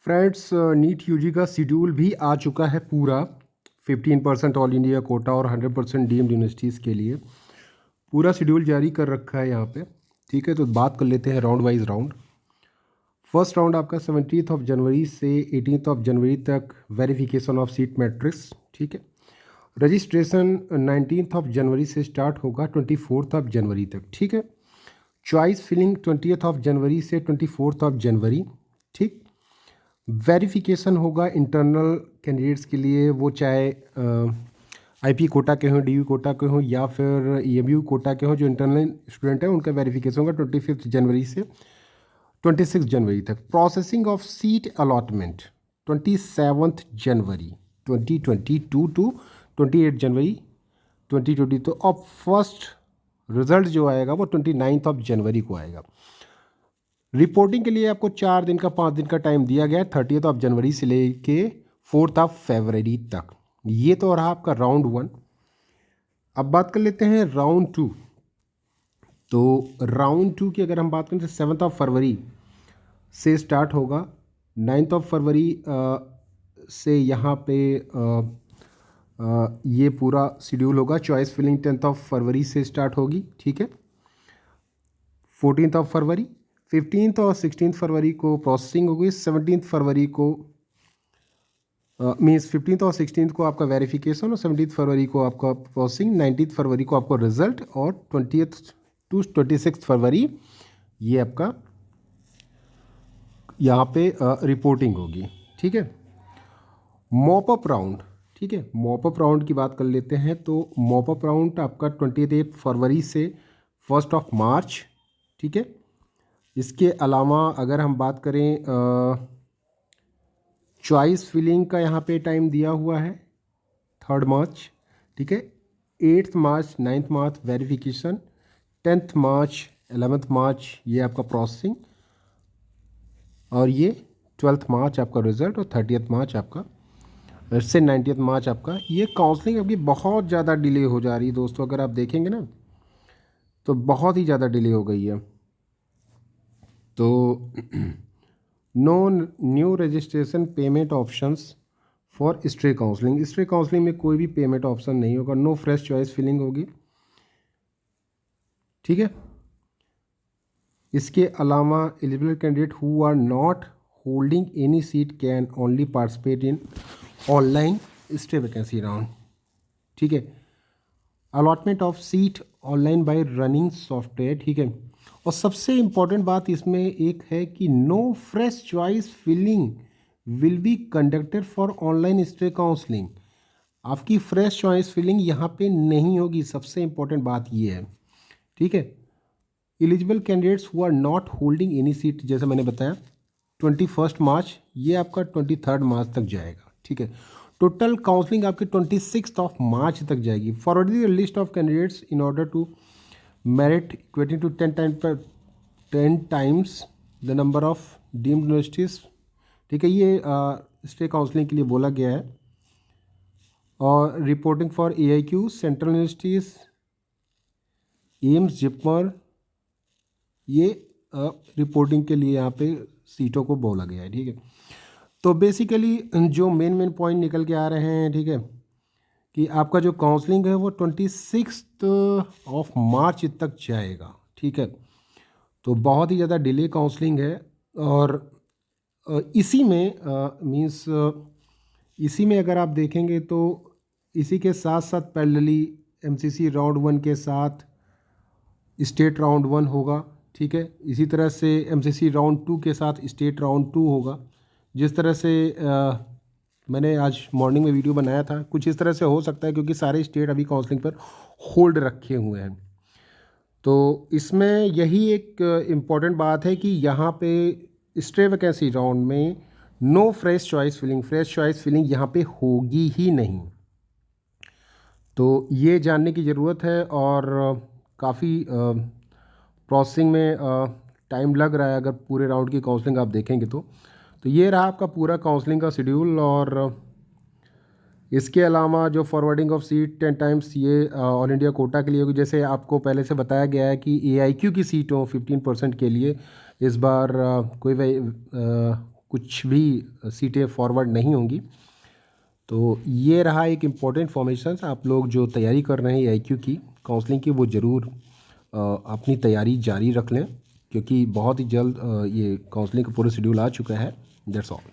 Friends, NEET UG का schedule भी आ चुका है पूरा। 15% ऑल इंडिया कोटा और 100% डीम्ड यूनिवर्सिटीज़ के लिए पूरा शेड्यूल जारी कर रखा है यहाँ पे। ठीक है, तो बात कर लेते हैं round wise round. First round आपका 17 जनवरी से 18 जनवरी तक वेरिफिकेशन ऑफ सीट मैट्रिक्स। ठीक है, रजिस्ट्रेशन 19 जनवरी से स्टार्ट होगा 24 जनवरी तक। ठीक है, चॉइस फिलिंग 20 जनवरी से 24 जनवरी। ठीक, वेरिफिकेशन होगा इंटरनल कैंडिडेट्स के लिए, वो चाहे आईपी कोटा के हों, डीयू कोटा के हों या फिर ईएमयू कोटा के हों। जो इंटरनल स्टूडेंट हैं उनका वेरिफिकेशन होगा 25 जनवरी से 26 जनवरी तक। Processing of seat allotment 27 January 2022 to 28 January 2020। तो अब फर्स्ट रिजल्ट जो आएगा वो 29 जनवरी को आएगा। रिपोर्टिंग के लिए आपको 4 दिन का 5 दिन का टाइम दिया गया है, 30 जनवरी से लेके 4 फरवरी तक। ये तो रहा आपका राउंड 1। अब बात कर लेते हैं राउंड 2। तो राउंड 2 की अगर हम बात करें तो 7 फरवरी से स्टार्ट होगा। 9 फरवरी से यहाँ पे ये पूरा शेड्यूल होगा। चॉइस फिलिंग 10 फरवरी से स्टार्ट होगी। ठीक है, 14 फरवरी, 15 और 16 फरवरी को प्रोसेसिंग होगी। 17 फरवरी को मीन्स 15 और 16 को आपका वेरिफिकेशन और 17 फरवरी को आपका प्रोसेसिंग, 19 फरवरी को आपका रिजल्ट और 20 टू 26 फरवरी ये आपका यहाँ पे रिपोर्टिंग होगी। ठीक है, मॉपअप राउंड। ठीक है, मॉपअप राउंड की बात कर लेते हैं। तो मॉपअप राउंड आपका 28 फरवरी से 1 मार्च। ठीक है, इसके अलावा अगर हम बात करें चॉइस फिलिंग का यहाँ पे टाइम दिया हुआ है 3 मार्च। ठीक है, 8 मार्च 9 मार्च वेरिफिकेशन, 10 मार्च 11 मार्च ये आपका प्रोसेसिंग और ये 12 मार्च आपका रिजल्ट और 30 मार्च आपका से 90 मार्च आपका ये काउंसलिंग। अभी बहुत ज़्यादा डिले हो जा रही है दोस्तों, अगर आप देखेंगे ना तो बहुत ही ज़्यादा डिले हो गई है। तो no new registration payment options for stray counselling. Stray counselling में कोई भी पेमेंट ऑप्शन नहीं होगा। नो फ्रेश चॉइस फिलिंग होगी। ठीक है, इसके अलावा eligible candidate who are not holding any seat can only participate in online stray vacancy round. ठीक है, allotment of seat online by running software. ठीक है, और सबसे इम्पॉर्टेंट बात इसमें एक है कि no fresh choice filling will be conducted for online stray counselling. आपकी फ्रेश चॉइस फिलिंग यहाँ पे नहीं होगी, सबसे इम्पॉर्टेंट बात ये है। ठीक है, eligible candidates who are not holding any seat, जैसे मैंने बताया 21 मार्च ये आपका 23 मार्च तक जाएगा। ठीक है, टोटल काउंसलिंग आपकी 26 मार्च तक जाएगी। Forward the list of candidates in order to merit equating to 10 times the number of deemed universities. ठीक है, ये स्टे काउंसलिंग के लिए बोला गया है। और reporting for AIQ central universities, AIIMS, JIPMER, ये रिपोर्टिंग के लिए यहाँ पे सीटों को बोला गया है। ठीक है, तो बेसिकली जो मेन पॉइंट निकल के आ रहे हैं, ठीक है, कि आपका जो काउंसलिंग है वो 26 मार्च तक जाएगा। ठीक है, तो बहुत ही ज़्यादा डिले काउंसलिंग है। और इसी में मींस इसी में अगर आप देखेंगे तो इसी के साथ साथ पैरेलली MCC राउंड 1 के साथ स्टेट राउंड 1 होगा। ठीक है, इसी तरह से MCC राउंड 2 के साथ स्टेट राउंड 2 होगा। जिस तरह से मैंने आज मॉर्निंग में वीडियो बनाया था, कुछ इस तरह से हो सकता है, क्योंकि सारे स्टेट अभी काउंसलिंग पर होल्ड रखे हुए हैं। तो इसमें यही एक इम्पॉर्टेंट बात है कि यहाँ पे स्ट्रे वैकेंसी राउंड में no fresh choice filling, fresh choice filling यहाँ पे होगी ही नहीं। तो ये जानने की ज़रूरत है। और काफ़ी प्रोसेसिंग में टाइम लग रहा है अगर पूरे राउंड की काउंसलिंग आप देखेंगे तो ये रहा आपका पूरा काउंसलिंग का शेड्यूल। और इसके अलावा जो फॉरवर्डिंग ऑफ सीट 10 टाइम्स ये ऑल इंडिया कोटा के लिए होगी। जैसे आपको पहले से बताया गया है कि AIQ की सीटों 15% के लिए इस बार कोई कुछ भी सीटें फॉरवर्ड नहीं होंगी। तो ये रहा एक इम्पॉर्टेंट इन्फॉर्मेशन। आप लोग जो तैयारी कर रहे हैं IQ की काउंसलिंग की, वो ज़रूर अपनी तैयारी जारी रख लें, क्योंकि बहुत ही जल्द ये काउंसलिंग का पूरा शेड्यूल आ चुका है। That's all.